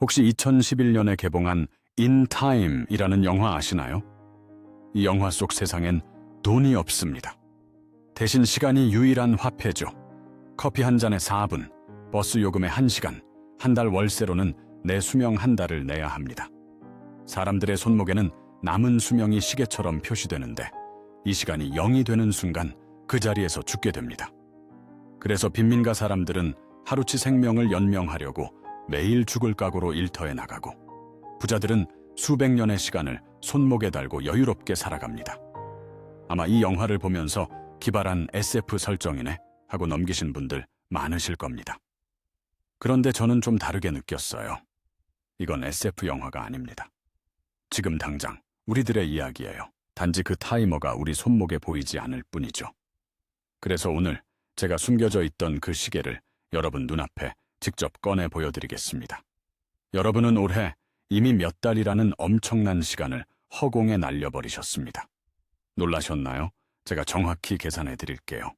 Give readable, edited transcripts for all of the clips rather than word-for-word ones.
혹시 2011년에 개봉한 In Time이라는 영화 아시나요? 이 영화 속 세상엔 돈이 없습니다. 대신 시간이 유일한 화폐죠. 커피 한 잔에 4분, 버스 요금에 1시간, 한 달 월세로는 내 수명 한 달을 내야 합니다. 사람들의 손목에는 남은 수명이 시계처럼 표시되는데 이 시간이 0이 되는 순간 그 자리에서 죽게 됩니다. 그래서 빈민가 사람들은 하루치 생명을 연명하려고 매일 죽을 각오로 일터에 나가고, 부자들은 수백 년의 시간을 손목에 달고 여유롭게 살아갑니다. 아마 이 영화를 보면서 기발한 SF 설정이네 하고 넘기신 분들 많으실 겁니다. 그런데 저는 좀 다르게 느꼈어요. 이건 SF 영화가 아닙니다. 지금 당장 우리들의 이야기예요. 단지 그 타이머가 우리 손목에 보이지 않을 뿐이죠. 그래서 오늘 제가 숨겨져 있던 그 시계를 여러분 눈앞에 직접 꺼내 보여드리겠습니다. 여러분은 올해 이미 몇 달이라는 엄청난 시간을 허공에 날려버리셨습니다. 놀라셨나요? 제가 정확히 계산해 드릴게요.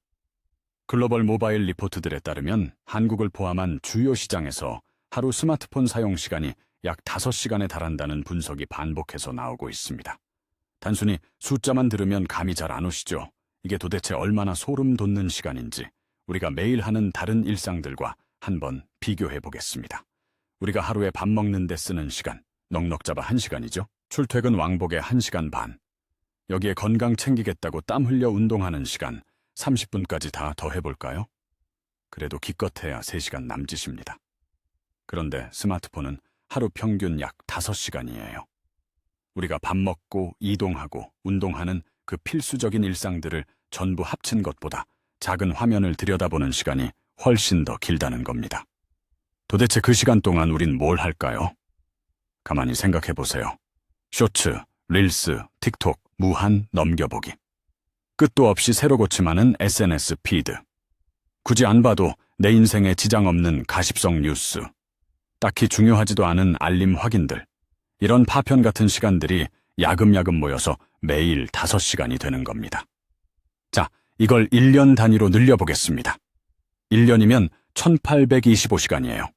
글로벌 모바일 리포트들에 따르면 한국을 포함한 주요 시장에서 하루 스마트폰 사용 시간이 약 5시간에 달한다는 분석이 반복해서 나오고 있습니다. 단순히 숫자만 들으면 감이 잘 안 오시죠? 이게 도대체 얼마나 소름 돋는 시간인지 우리가 매일 하는 다른 일상들과 한번 비교해 보겠습니다. 우리가 하루에 밥 먹는 데 쓰는 시간, 넉넉 잡아 1시간이죠. 출퇴근 왕복에 1시간 반. 여기에 건강 챙기겠다고 땀 흘려 운동하는 시간 30분까지 다 더해볼까요? 그래도 기껏해야 3시간 남짓입니다. 그런데 스마트폰은 하루 평균 약 5시간이에요. 우리가 밥 먹고 이동하고 운동하는 그 필수적인 일상들을 전부 합친 것보다 작은 화면을 들여다보는 시간이 훨씬 더 길다는 겁니다. 도대체 그 시간 동안 우린 뭘 할까요? 가만히 생각해 보세요. 쇼츠, 릴스, 틱톡, 무한 넘겨보기. 끝도 없이 새로 고침하는 SNS 피드. 굳이 안 봐도 내 인생에 지장 없는 가십성 뉴스. 딱히 중요하지도 않은 알림 확인들. 이런 파편 같은 시간들이 야금야금 모여서 매일 5시간이 되는 겁니다. 자, 이걸 1년 단위로 늘려보겠습니다. 1년이면 1825시간이에요.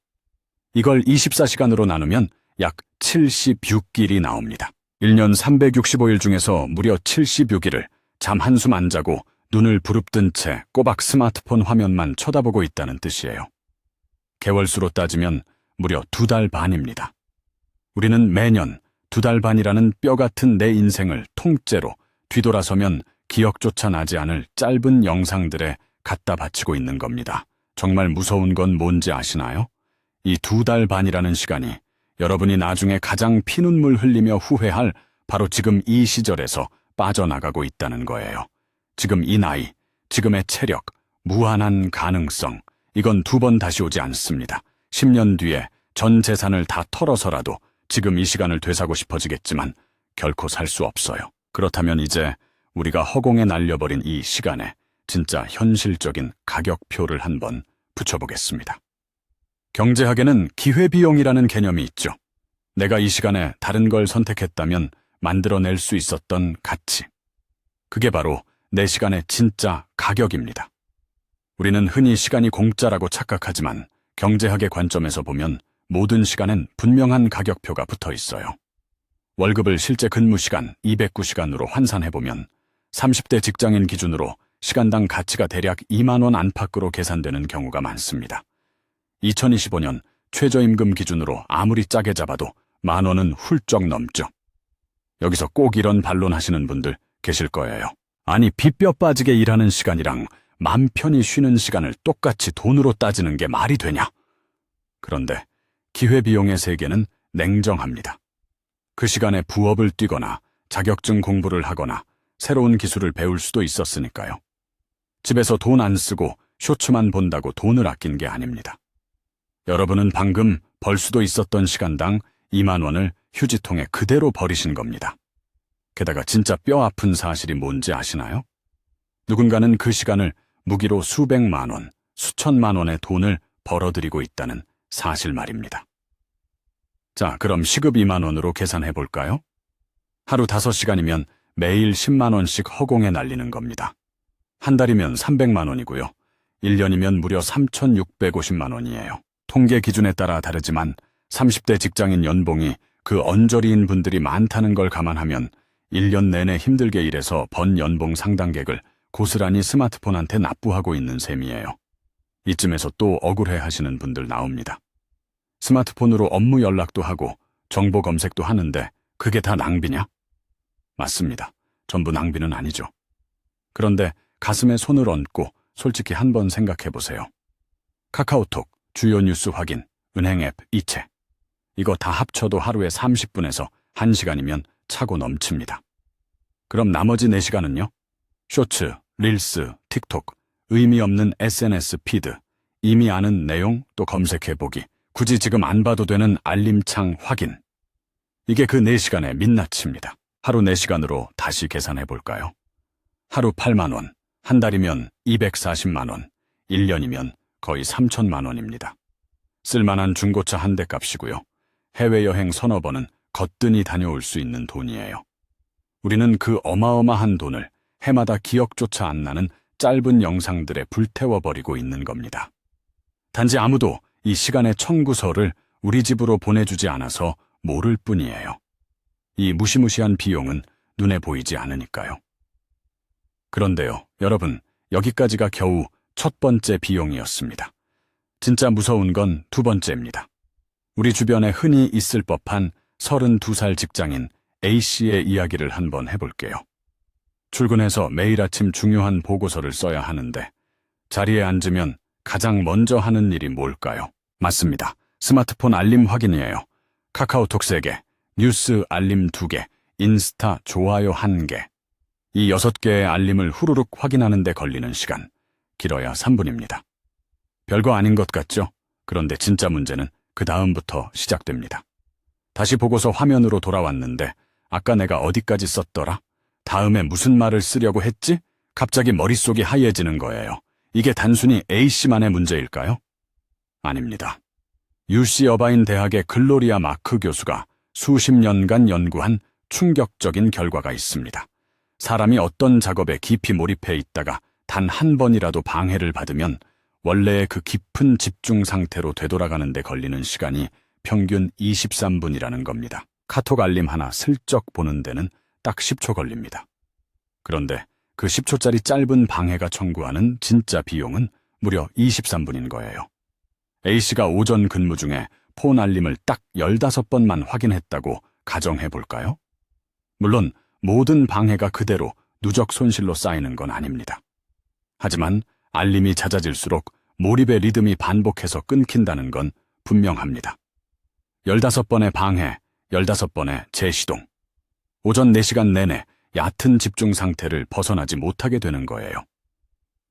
이걸 24시간으로 나누면 약 76일이 나옵니다. 1년 365일 중에서 무려 76일을 잠 한숨 안 자고 눈을 부릅뜬 채 꼬박 스마트폰 화면만 쳐다보고 있다는 뜻이에요. 개월수로 따지면 무려 2달 반입니다. 우리는 매년 2달 반이라는 뼈 같은 내 인생을 통째로 뒤돌아서면 기억조차 나지 않을 짧은 영상들에 갖다 바치고 있는 겁니다. 정말 무서운 건 뭔지 아시나요? 이 2달 반이라는 시간이 여러분이 나중에 가장 피눈물 흘리며 후회할 바로 지금 이 시절에서 빠져나가고 있다는 거예요. 지금 이 나이, 지금의 체력, 무한한 가능성, 이건 2번 다시 오지 않습니다. 10년 뒤에 전 재산을 다 털어서라도 지금 이 시간을 되사고 싶어지겠지만 결코 살 수 없어요. 그렇다면 이제 우리가 허공에 날려버린 이 시간에 진짜 현실적인 가격표를 한번 붙여보겠습니다. 경제학에는 기회비용이라는 개념이 있죠. 내가 이 시간에 다른 걸 선택했다면 만들어낼 수 있었던 가치. 그게 바로 내 시간의 진짜 가격입니다. 우리는 흔히 시간이 공짜라고 착각하지만 경제학의 관점에서 보면 모든 시간엔 분명한 가격표가 붙어 있어요. 월급을 실제 근무 시간 209시간으로 환산해보면 30대 직장인 기준으로 시간당 가치가 대략 2만 원 안팎으로 계산되는 경우가 많습니다. 2025년 최저임금 기준으로 아무리 짜게 잡아도 10,000원은 훌쩍 넘죠. 여기서 꼭 이런 반론하시는 분들 계실 거예요. 아니, 빚뼈 빠지게 일하는 시간이랑 맘 편히 쉬는 시간을 똑같이 돈으로 따지는 게 말이 되냐? 그런데 기회비용의 세계는 냉정합니다. 그 시간에 부업을 뛰거나 자격증 공부를 하거나 새로운 기술을 배울 수도 있었으니까요. 집에서 돈 안 쓰고 쇼츠만 본다고 돈을 아낀 게 아닙니다. 여러분은 방금 벌 수도 있었던 시간당 2만 원을 휴지통에 그대로 버리신 겁니다. 게다가 진짜 뼈 아픈 사실이 뭔지 아시나요? 누군가는 그 시간을 무기로 수백만 원, 수천만 원의 돈을 벌어들이고 있다는 사실 말입니다. 자, 그럼 시급 2만 원으로 계산해 볼까요? 하루 5시간이면 매일 10만 원씩 허공에 날리는 겁니다. 한 달이면 300만 원이고요. 1년이면 무려 3,650만 원이에요. 통계 기준에 따라 다르지만 30대 직장인 연봉이 그 언저리인 분들이 많다는 걸 감안하면 1년 내내 힘들게 일해서 번 연봉 상당액을 고스란히 스마트폰한테 납부하고 있는 셈이에요. 이쯤에서 또 억울해 하시는 분들 나옵니다. 스마트폰으로 업무 연락도 하고 정보 검색도 하는데 그게 다 낭비냐? 맞습니다. 전부 낭비는 아니죠. 그런데 가슴에 손을 얹고 솔직히 한번 생각해 보세요. 카카오톡, 주요 뉴스 확인, 은행 앱, 이체. 이거 다 합쳐도 하루에 30분에서 1시간이면 차고 넘칩니다. 그럼 나머지 4시간은요? 쇼츠, 릴스, 틱톡, 의미 없는 SNS 피드, 이미 아는 내용 또 검색해보기, 굳이 지금 안 봐도 되는 알림창 확인. 이게 그 4시간의 민낯입니다. 하루 4시간으로 다시 계산해 볼까요? 하루 8만 원, 한 달이면 240만 원, 1년이면 거의 3천만 원입니다. 쓸만한 중고차 한 대 값이고요. 해외여행 서너 번은 거뜬히 다녀올 수 있는 돈이에요. 우리는 그 어마어마한 돈을 해마다 기억조차 안 나는 짧은 영상들에 불태워버리고 있는 겁니다. 단지 아무도 이 시간의 청구서를 우리 집으로 보내주지 않아서 모를 뿐이에요. 이 무시무시한 비용은 눈에 보이지 않으니까요. 그런데요, 여러분, 여기까지가 겨우 첫 번째 비용이었습니다. 진짜 무서운 건 두 번째입니다. 우리 주변에 흔히 있을 법한 32살 직장인 A씨의 이야기를 한번 해볼게요. 출근해서 매일 아침 중요한 보고서를 써야 하는데 자리에 앉으면 가장 먼저 하는 일이 뭘까요? 맞습니다. 스마트폰 알림 확인이에요. 카카오톡 3개, 뉴스 알림 2개, 인스타 좋아요 1개. 이 6개의 알림을 후루룩 확인하는 데 걸리는 시간, 길어야 3분입니다. 별거 아닌 것 같죠? 그런데 진짜 문제는 그 다음부터 시작됩니다. 다시 보고서 화면으로 돌아왔는데 아까 내가 어디까지 썼더라? 다음에 무슨 말을 쓰려고 했지? 갑자기 머릿속이 하얘지는 거예요. 이게 단순히 A씨만의 문제일까요? 아닙니다. UC 어바인 대학의 글로리아 마크 교수가 수십 년간 연구한 충격적인 결과가 있습니다. 사람이 어떤 작업에 깊이 몰입해 있다가 단 한 번이라도 방해를 받으면 원래의 그 깊은 집중 상태로 되돌아가는 데 걸리는 시간이 평균 23분이라는 겁니다. 카톡 알림 하나 슬쩍 보는 데는 딱 10초 걸립니다. 그런데 그 10초짜리 짧은 방해가 청구하는 진짜 비용은 무려 23분인 거예요. A씨가 오전 근무 중에 폰 알림을 딱 15번만 확인했다고 가정해 볼까요? 물론 모든 방해가 그대로 누적 손실로 쌓이는 건 아닙니다. 하지만 알림이 잦아질수록 몰입의 리듬이 반복해서 끊긴다는 건 분명합니다. 15번의 방해, 15번의 재시동. 오전 4시간 내내 얕은 집중 상태를 벗어나지 못하게 되는 거예요.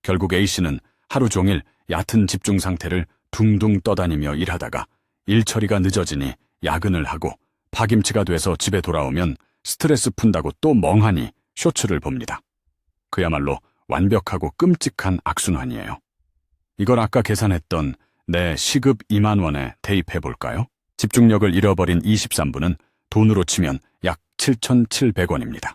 결국 A씨는 하루 종일 얕은 집중 상태를 둥둥 떠다니며 일하다가 일 처리가 늦어지니 야근을 하고 파김치가 돼서 집에 돌아오면 스트레스 푼다고 또 멍하니 쇼츠를 봅니다. 그야말로 완벽하고 끔찍한 악순환이에요. 이걸 아까 계산했던 내 시급 2만 원에 대입해볼까요? 집중력을 잃어버린 23분은 돈으로 치면 약 7,700원입니다.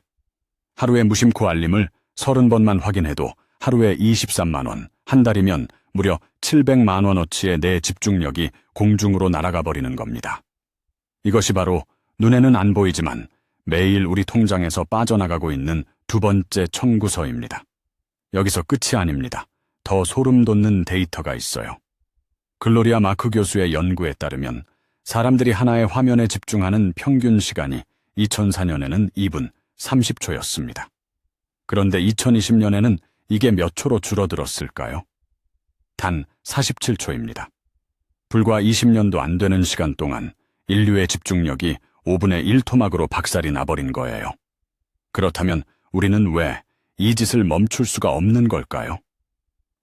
하루에 무심코 알림을 30번만 확인해도 하루에 23만 원, 한 달이면 무려 700만 원어치의 내 집중력이 공중으로 날아가 버리는 겁니다. 이것이 바로 눈에는 안 보이지만 매일 우리 통장에서 빠져나가고 있는 두 번째 청구서입니다. 여기서 끝이 아닙니다. 더 소름 돋는 데이터가 있어요. 글로리아 마크 교수의 연구에 따르면 사람들이 하나의 화면에 집중하는 평균 시간이 2004년에는 2분 30초였습니다. 그런데 2020년에는 이게 몇 초로 줄어들었을까요? 단 47초입니다. 불과 20년도 안 되는 시간 동안 인류의 집중력이 5분의 1 토막으로 박살이 나버린 거예요. 그렇다면 우리는 왜 이 짓을 멈출 수가 없는 걸까요?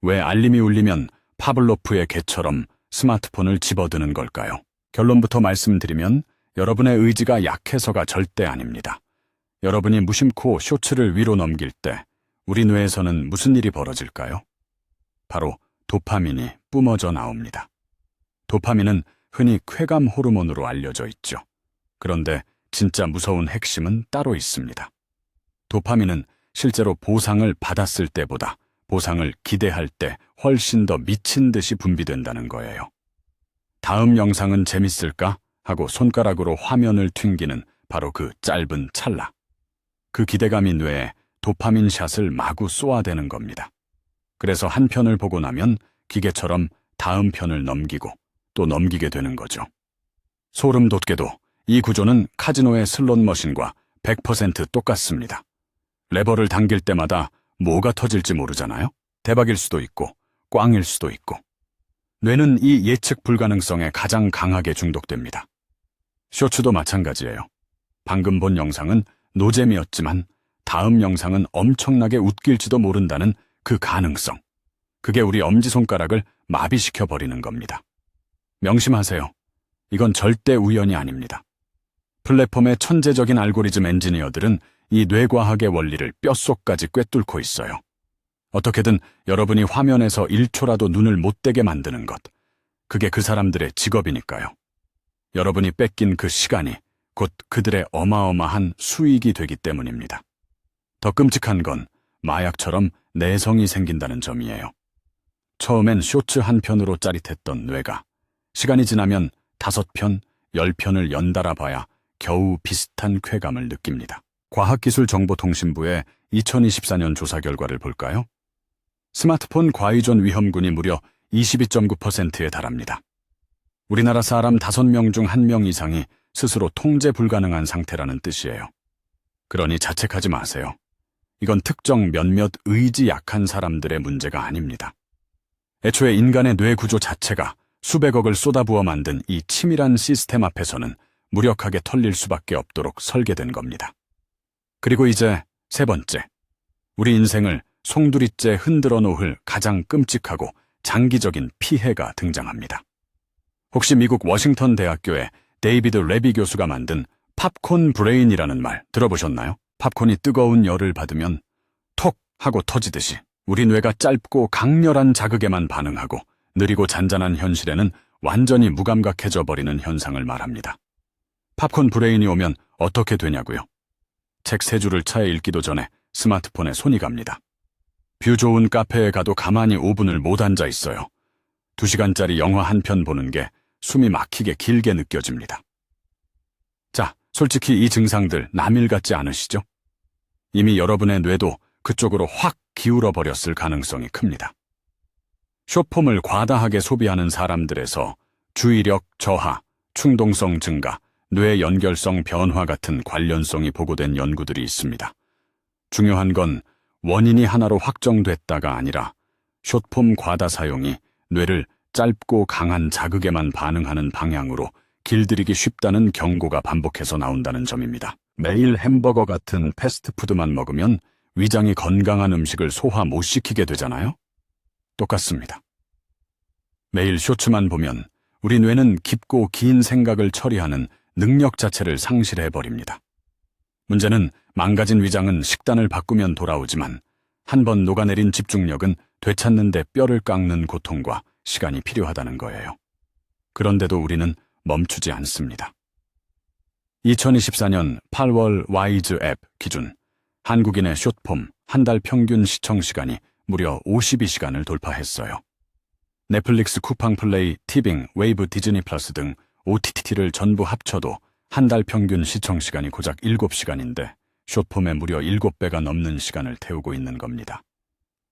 왜 알림이 울리면 파블로프의 개처럼 스마트폰을 집어드는 걸까요? 결론부터 말씀드리면 여러분의 의지가 약해서가 절대 아닙니다. 여러분이 무심코 쇼츠를 위로 넘길 때 우리 뇌에서는 무슨 일이 벌어질까요? 바로 도파민이 뿜어져 나옵니다. 도파민은 흔히 쾌감 호르몬으로 알려져 있죠. 그런데 진짜 무서운 핵심은 따로 있습니다. 도파민은 실제로 보상을 받았을 때보다 보상을 기대할 때 훨씬 더 미친 듯이 분비된다는 거예요. 다음 영상은 재밌을까? 하고 손가락으로 화면을 튕기는 바로 그 짧은 찰나. 그 기대감이 뇌에 도파민 샷을 마구 쏘아대는 겁니다. 그래서 한 편을 보고 나면 기계처럼 다음 편을 넘기고 또 넘기게 되는 거죠. 소름 돋게도 이 구조는 카지노의 슬롯 머신과 100% 똑같습니다. 레버를 당길 때마다 뭐가 터질지 모르잖아요. 대박일 수도 있고 꽝일 수도 있고. 뇌는 이 예측 불가능성에 가장 강하게 중독됩니다. 쇼츠도 마찬가지예요. 방금 본 영상은 노잼이었지만 다음 영상은 엄청나게 웃길지도 모른다는 그 가능성. 그게 우리 엄지손가락을 마비시켜버리는 겁니다. 명심하세요. 이건 절대 우연이 아닙니다. 플랫폼의 천재적인 알고리즘 엔지니어들은 이 뇌과학의 원리를 뼛속까지 꿰뚫고 있어요. 어떻게든 여러분이 화면에서 1초라도 눈을 못 떼게 만드는 것. 그게 그 사람들의 직업이니까요. 여러분이 뺏긴 그 시간이 곧 그들의 어마어마한 수익이 되기 때문입니다. 더 끔찍한 건 마약처럼 내성이 생긴다는 점이에요. 처음엔 쇼츠 한 편으로 짜릿했던 뇌가 시간이 지나면 5편, 10편을 연달아 봐야 겨우 비슷한 쾌감을 느낍니다. 과학기술정보통신부의 2024년 조사 결과를 볼까요? 스마트폰 과의존 위험군이 무려 22.9%에 달합니다. 우리나라 사람 5명 중 1명 이상이 스스로 통제 불가능한 상태라는 뜻이에요. 그러니 자책하지 마세요. 이건 특정 몇몇 의지 약한 사람들의 문제가 아닙니다. 애초에 인간의 뇌 구조 자체가 수백억을 쏟아부어 만든 이 치밀한 시스템 앞에서는 무력하게 털릴 수밖에 없도록 설계된 겁니다. 그리고 이제 세 번째, 우리 인생을 송두리째 흔들어 놓을 가장 끔찍하고 장기적인 피해가 등장합니다. 혹시 미국 워싱턴 대학교의 데이비드 레비 교수가 만든 팝콘 브레인이라는 말 들어보셨나요? 팝콘이 뜨거운 열을 받으면 톡 하고 터지듯이 우리 뇌가 짧고 강렬한 자극에만 반응하고 느리고 잔잔한 현실에는 완전히 무감각해져 버리는 현상을 말합니다. 팝콘 브레인이 오면 어떻게 되냐고요? 책 3줄을 차에 읽기도 전에 스마트폰에 손이 갑니다. 뷰 좋은 카페에 가도 가만히 5분을 못 앉아 있어요. 2시간짜리 영화 한 편 보는 게 숨이 막히게 길게 느껴집니다. 자, 솔직히 이 증상들 남일 같지 않으시죠? 이미 여러분의 뇌도 그쪽으로 확 기울어 버렸을 가능성이 큽니다. 숏폼을 과다하게 소비하는 사람들에서 주의력 저하, 충동성 증가, 뇌 연결성 변화 같은 관련성이 보고된 연구들이 있습니다. 중요한 건 원인이 하나로 확정됐다가 아니라 숏폼 과다 사용이 뇌를 짧고 강한 자극에만 반응하는 방향으로 길들이기 쉽다는 경고가 반복해서 나온다는 점입니다. 매일 햄버거 같은 패스트푸드만 먹으면 위장이 건강한 음식을 소화 못 시키게 되잖아요? 똑같습니다. 매일 쇼츠만 보면 우리 뇌는 깊고 긴 생각을 처리하는 능력 자체를 상실해버립니다. 문제는 망가진 위장은 식단을 바꾸면 돌아오지만 한 번 녹아내린 집중력은 되찾는 데 뼈를 깎는 고통과 시간이 필요하다는 거예요. 그런데도 우리는 멈추지 않습니다. 2024년 8월 와이즈 앱 기준 한국인의 숏폼 한 달 평균 시청 시간이 무려 52시간을 돌파했어요. 넷플릭스, 쿠팡 플레이, 티빙, 웨이브, 디즈니 플러스 등 OTT를 전부 합쳐도 한 달 평균 시청 시간이 고작 7시간인데 숏폼에 무려 7배가 넘는 시간을 태우고 있는 겁니다.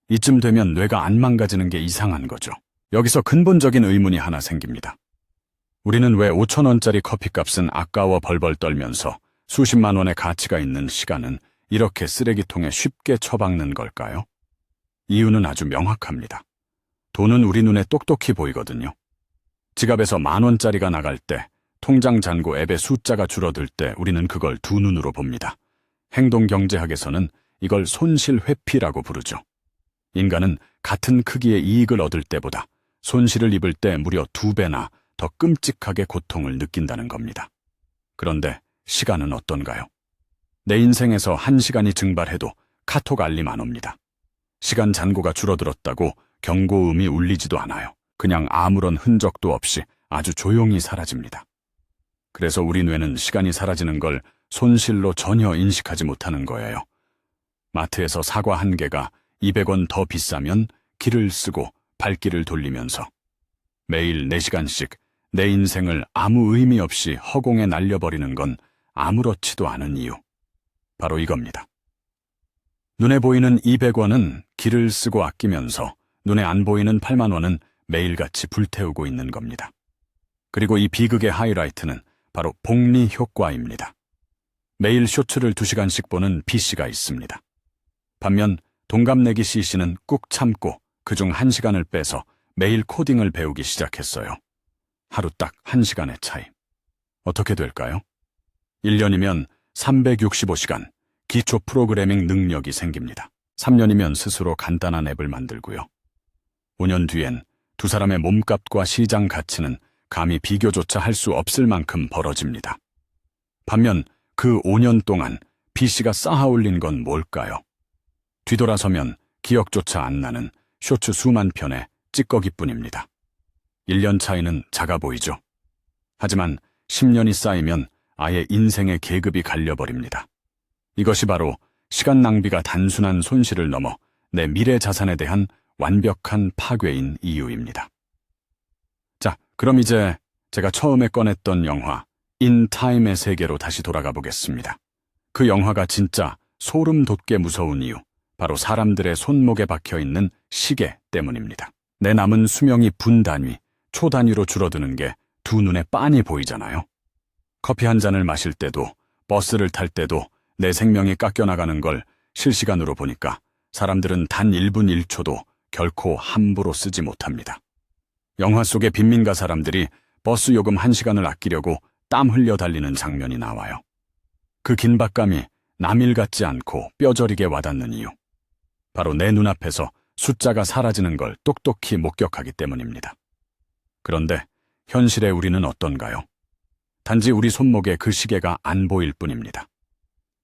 이쯤 되면 뇌가 안 망가지는 게 이상한 거죠. 여기서 근본적인 의문이 하나 생깁니다. 우리는 왜 5,000원짜리 커피값은 아까워 벌벌 떨면서 수십만 원의 가치가 있는 시간은 이렇게 쓰레기통에 쉽게 처박는 걸까요? 이유는 아주 명확합니다. 돈은 우리 눈에 똑똑히 보이거든요. 지갑에서 10,000원짜리가 나갈 때, 통장 잔고 앱의 숫자가 줄어들 때 우리는 그걸 두 눈으로 봅니다. 행동경제학에서는 이걸 손실 회피라고 부르죠. 인간은 같은 크기의 이익을 얻을 때보다 손실을 입을 때 무려 2배나 더 끔찍하게 고통을 느낀다는 겁니다. 그런데 시간은 어떤가요? 내 인생에서 1시간이 증발해도 카톡 알림 안 옵니다. 시간 잔고가 줄어들었다고 경고음이 울리지도 않아요. 그냥 아무런 흔적도 없이 아주 조용히 사라집니다. 그래서 우리 뇌는 시간이 사라지는 걸 손실로 전혀 인식하지 못하는 거예요. 마트에서 사과 1개가 200원 더 비싸면 길을 쓰고 발길을 돌리면서 매일 4시간씩 내 인생을 아무 의미 없이 허공에 날려버리는 건 아무렇지도 않은 이유. 바로 이겁니다. 눈에 보이는 200원은 길을 쓰고 아끼면서 눈에 안 보이는 8만 원은 매일같이 불태우고 있는 겁니다. 그리고 이 비극의 하이라이트는 바로 복리 효과입니다. 매일 쇼츠를 2시간씩 보는 B씨가 있습니다. 반면 동갑내기 C씨는 꾹 참고 그중 1시간을 빼서 매일 코딩을 배우기 시작했어요. 하루 딱 1시간의 차이. 어떻게 될까요? 1년이면 365시간 기초 프로그래밍 능력이 생깁니다. 3년이면 스스로 간단한 앱을 만들고요. 5년 뒤엔 두 사람의 몸값과 시장 가치는 감히 비교조차 할 수 없을 만큼 벌어집니다. 반면 그 5년 동안 B씨가 쌓아올린 건 뭘까요? 뒤돌아서면 기억조차 안 나는 쇼츠 수만 편의 찌꺼기뿐입니다. 1년 차이는 작아 보이죠. 하지만 10년이 쌓이면 아예 인생의 계급이 갈려버립니다. 이것이 바로 시간 낭비가 단순한 손실을 넘어 내 미래 자산에 대한 완벽한 파괴인 이유입니다. 자, 그럼 이제 제가 처음에 꺼냈던 영화 인 타임의 세계로 다시 돌아가 보겠습니다. 그 영화가 진짜 소름 돋게 무서운 이유, 바로 사람들의 손목에 박혀있는 시계 때문입니다. 내 남은 수명이 분 단위, 초 단위로 줄어드는 게 두 눈에 빤히 보이잖아요. 커피 한 잔을 마실 때도, 버스를 탈 때도 내 생명이 깎여나가는 걸 실시간으로 보니까 사람들은 단 1분 1초도 결코 함부로 쓰지 못합니다. 영화 속의 빈민가 사람들이 버스 요금 1시간을 아끼려고 땀 흘려 달리는 장면이 나와요. 그 긴박감이 남일 같지 않고 뼈저리게 와닿는 이유. 바로 내 눈앞에서 숫자가 사라지는 걸 똑똑히 목격하기 때문입니다. 그런데 현실의 우리는 어떤가요? 단지 우리 손목에 그 시계가 안 보일 뿐입니다.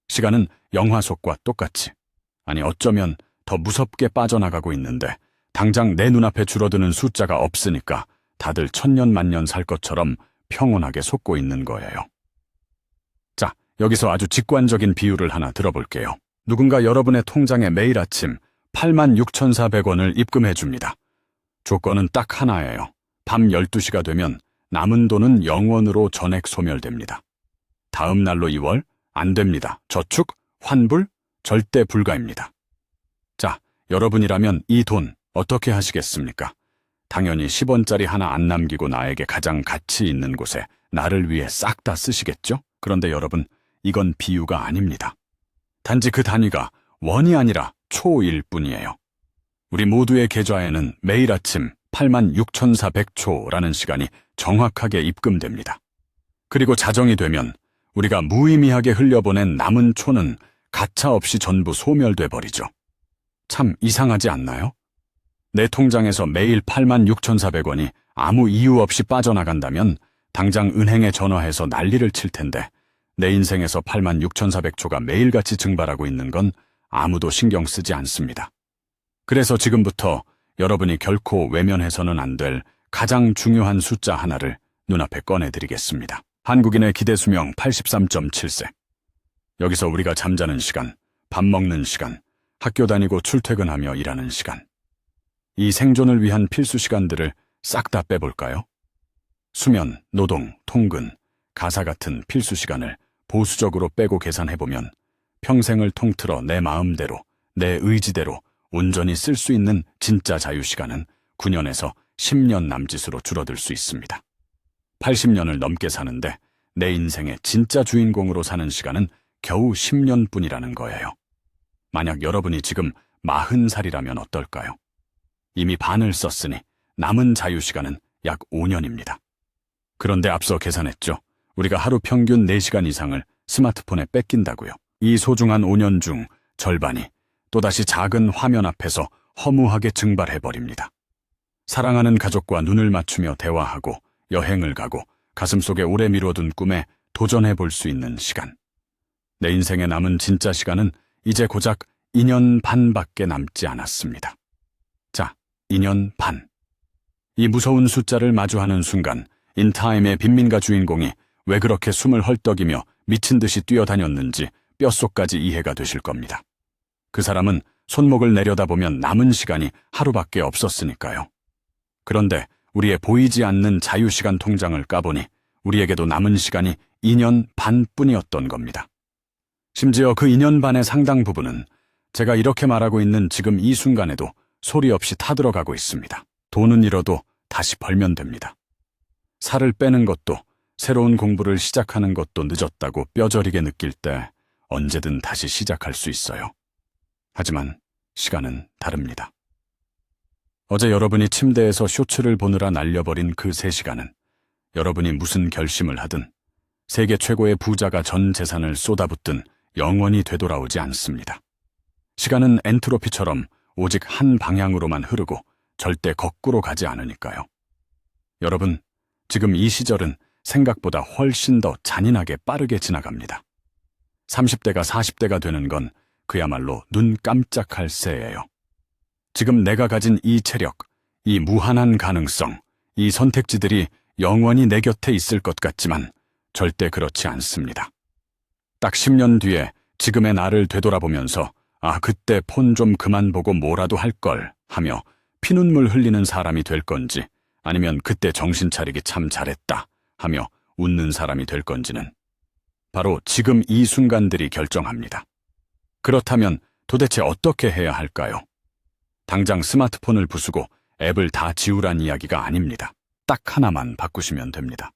시간은 영화 속과 똑같이, 아니 어쩌면 더 무섭게 빠져나가고 있는데 당장 내 눈앞에 줄어드는 숫자가 없으니까 다들 천년만년 살 것처럼 평온하게 속고 있는 거예요. 자, 여기서 아주 직관적인 비유를 하나 들어볼게요. 누군가 여러분의 통장에 매일 아침 86,400원을 입금해줍니다. 조건은 딱 하나예요. 밤 12시가 되면 남은 돈은 영원으로 전액 소멸됩니다. 다음 날로 2월? 안 됩니다. 저축? 환불? 절대 불가입니다. 자, 여러분이라면 이 돈 어떻게 하시겠습니까? 당연히 10원짜리 하나 안 남기고 나에게 가장 가치 있는 곳에 나를 위해 싹 다 쓰시겠죠? 그런데 여러분, 이건 비유가 아닙니다. 단지 그 단위가 원이 아니라 초일 뿐이에요. 우리 모두의 계좌에는 매일 아침 86,400초라는 시간이 정확하게 입금됩니다. 그리고 자정이 되면 우리가 무의미하게 흘려보낸 남은 초는 가차없이 전부 소멸돼 버리죠. 참 이상하지 않나요? 내 통장에서 매일 86,400원이 아무 이유 없이 빠져나간다면 당장 은행에 전화해서 난리를 칠 텐데 내 인생에서 86,400초가 매일같이 증발하고 있는 건 아무도 신경 쓰지 않습니다. 그래서 지금부터 여러분이 결코 외면해서는 안 될 가장 중요한 숫자 하나를 눈앞에 꺼내드리겠습니다. 한국인의 기대수명 83.7세. 여기서 우리가 잠자는 시간, 밥 먹는 시간, 학교 다니고 출퇴근하며 일하는 시간. 이 생존을 위한 필수 시간들을 싹 다 빼볼까요? 수면, 노동, 통근, 가사 같은 필수 시간을 보수적으로 빼고 계산해보면 평생을 통틀어 내 마음대로, 내 의지대로 온전히 쓸 수 있는 진짜 자유시간은 9년에서 10년 남짓으로 줄어들 수 있습니다. 80년을 넘게 사는데 내 인생의 진짜 주인공으로 사는 시간은 겨우 10년뿐이라는 거예요. 만약 여러분이 지금 40살이라면 어떨까요? 이미 반을 썼으니 남은 자유시간은 약 5년입니다. 그런데 앞서 계산했죠. 우리가 하루 평균 4시간 이상을 스마트폰에 뺏긴다고요. 이 소중한 5년 중 절반이 또다시 작은 화면 앞에서 허무하게 증발해버립니다. 사랑하는 가족과 눈을 맞추며 대화하고 여행을 가고 가슴속에 오래 미뤄둔 꿈에 도전해볼 수 있는 시간. 내 인생에 남은 진짜 시간은 이제 고작 2년 반밖에 남지 않았습니다. 자, 2년 반. 이 무서운 숫자를 마주하는 순간 인타임의 빈민가 주인공이 왜 그렇게 숨을 헐떡이며 미친 듯이 뛰어다녔는지 뼛속까지 이해가 되실 겁니다. 그 사람은 손목을 내려다보면 남은 시간이 하루밖에 없었으니까요. 그런데 우리의 보이지 않는 자유시간 통장을 까보니 우리에게도 남은 시간이 2년 반뿐이었던 겁니다. 심지어 그 2년 반의 상당 부분은 제가 이렇게 말하고 있는 지금 이 순간에도 소리 없이 타들어가고 있습니다. 돈은 잃어도 다시 벌면 됩니다. 살을 빼는 것도 새로운 공부를 시작하는 것도 늦었다고 뼈저리게 느낄 때 언제든 다시 시작할 수 있어요. 하지만 시간은 다릅니다. 어제 여러분이 침대에서 쇼츠를 보느라 날려버린 그 3시간은 여러분이 무슨 결심을 하든 세계 최고의 부자가 전 재산을 쏟아붓든 영원히 되돌아오지 않습니다. 시간은 엔트로피처럼 오직 한 방향으로만 흐르고 절대 거꾸로 가지 않으니까요. 여러분, 지금 이 시절은 생각보다 훨씬 더 잔인하게 빠르게 지나갑니다. 30대가 40대가 되는 건 그야말로 눈 깜짝할 새예요. 지금 내가 가진 이 체력, 이 무한한 가능성, 이 선택지들이 영원히 내 곁에 있을 것 같지만 절대 그렇지 않습니다. 딱 10년 뒤에 지금의 나를 되돌아보면서 그때 폰 좀 그만 보고 뭐라도 할 걸 하며 피눈물 흘리는 사람이 될 건지 아니면 그때 정신 차리기 참 잘했다 하며 웃는 사람이 될 건지는 바로 지금 이 순간들이 결정합니다. 그렇다면 도대체 어떻게 해야 할까요? 당장 스마트폰을 부수고 앱을 다 지우란 이야기가 아닙니다. 딱 하나만 바꾸시면 됩니다.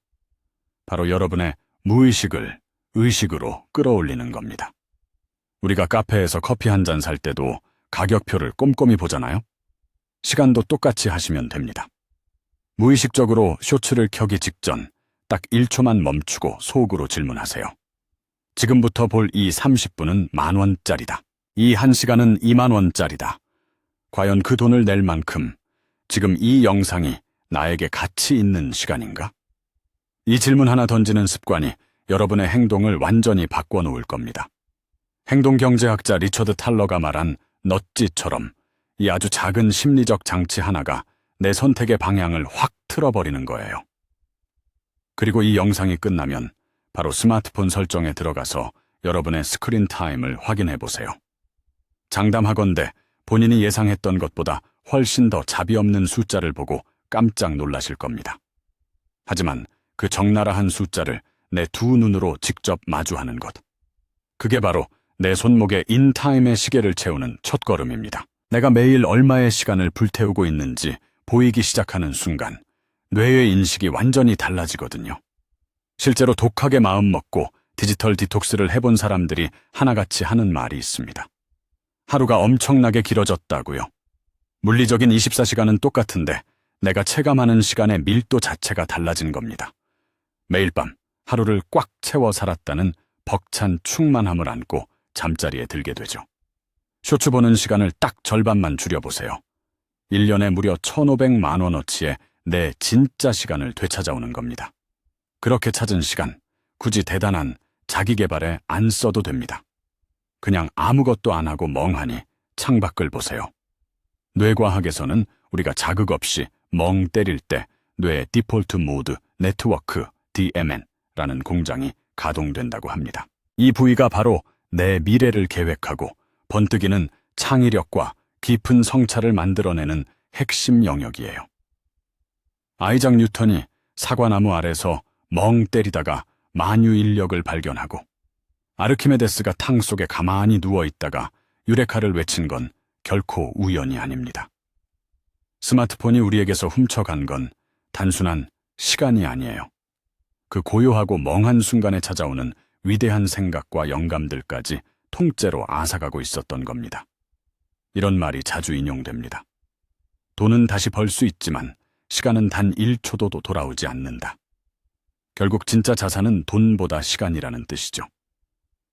바로 여러분의 무의식을 의식으로 끌어올리는 겁니다. 우리가 카페에서 커피 한 잔 살 때도 가격표를 꼼꼼히 보잖아요. 시간도 똑같이 하시면 됩니다. 무의식적으로 쇼츠를 켜기 직전 딱 1초만 멈추고 속으로 질문하세요. 지금부터 볼 이 30분은 10,000원짜리다. 이 1시간은 20,000원짜리다. 과연 그 돈을 낼 만큼 지금 이 영상이 나에게 가치 있는 시간인가? 이 질문 하나 던지는 습관이 여러분의 행동을 완전히 바꿔놓을 겁니다. 행동경제학자 리처드 탈러가 말한 넛짓처럼 이 아주 작은 심리적 장치 하나가 내 선택의 방향을 확 틀어버리는 거예요. 그리고 이 영상이 끝나면 바로 스마트폰 설정에 들어가서 여러분의 스크린 타임을 확인해 보세요. 장담하건대 본인이 예상했던 것보다 훨씬 더 자비 없는 숫자를 보고 깜짝 놀라실 겁니다. 하지만 그 적나라한 숫자를 내 두 눈으로 직접 마주하는 것. 그게 바로 내 손목에 인타임의 시계를 채우는 첫걸음입니다. 내가 매일 얼마의 시간을 불태우고 있는지 보이기 시작하는 순간 뇌의 인식이 완전히 달라지거든요. 실제로 독하게 마음먹고 디지털 디톡스를 해본 사람들이 하나같이 하는 말이 있습니다. 하루가 엄청나게 길어졌다고요. 물리적인 24시간은 똑같은데 내가 체감하는 시간의 밀도 자체가 달라진 겁니다. 매일 밤 하루를 꽉 채워 살았다는 벅찬 충만함을 안고 잠자리에 들게 되죠. 쇼츠 보는 시간을 딱 절반만 줄여보세요. 1년에 무려 1,500만 원어치의 내 진짜 시간을 되찾아오는 겁니다. 그렇게 찾은 시간, 굳이 대단한 자기 개발에 안 써도 됩니다. 그냥 아무것도 안 하고 멍하니 창밖을 보세요. 뇌과학에서는 우리가 자극 없이 멍 때릴 때 뇌의 디폴트 모드 네트워크 DMN라는 공장이 가동된다고 합니다. 이 부위가 바로 내 미래를 계획하고 번뜩이는 창의력과 깊은 성찰을 만들어내는 핵심 영역이에요. 아이작 뉴턴이 사과나무 아래서 멍 때리다가 만유인력을 발견하고 아르키메데스가 탕 속에 가만히 누워있다가 유레카를 외친 건 결코 우연이 아닙니다. 스마트폰이 우리에게서 훔쳐간 건 단순한 시간이 아니에요. 그 고요하고 멍한 순간에 찾아오는 위대한 생각과 영감들까지 통째로 앗아가고 있었던 겁니다. 이런 말이 자주 인용됩니다. 돈은 다시 벌 수 있지만 시간은 단 1초도 돌아오지 않는다. 결국 진짜 자산은 돈보다 시간이라는 뜻이죠.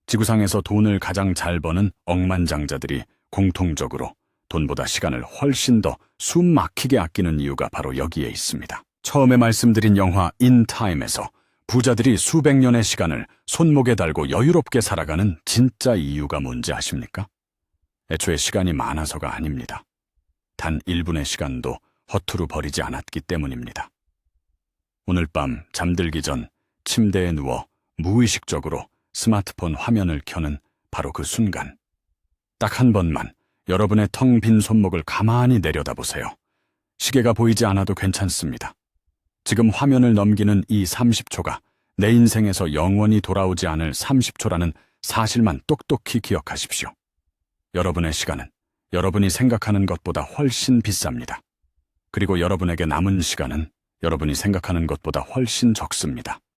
지구상에서 돈을 가장 잘 버는 억만장자들이 공통적으로 돈보다 시간을 훨씬 더 숨 막히게 아끼는 이유가 바로 여기에 있습니다. 처음에 말씀드린 영화 인타임에서 부자들이 수백 년의 시간을 손목에 달고 여유롭게 살아가는 진짜 이유가 뭔지 아십니까? 애초에 시간이 많아서가 아닙니다. 단 1분의 시간도 허투루 버리지 않았기 때문입니다. 오늘 밤 잠들기 전 침대에 누워 무의식적으로 스마트폰 화면을 켜는 바로 그 순간. 딱 한 번만 여러분의 텅 빈 손목을 가만히 내려다보세요. 시계가 보이지 않아도 괜찮습니다. 지금 화면을 넘기는 이 30초가 내 인생에서 영원히 돌아오지 않을 30초라는 사실만 똑똑히 기억하십시오. 여러분의 시간은 여러분이 생각하는 것보다 훨씬 비쌉니다. 그리고 여러분에게 남은 시간은 여러분이 생각하는 것보다 훨씬 적습니다.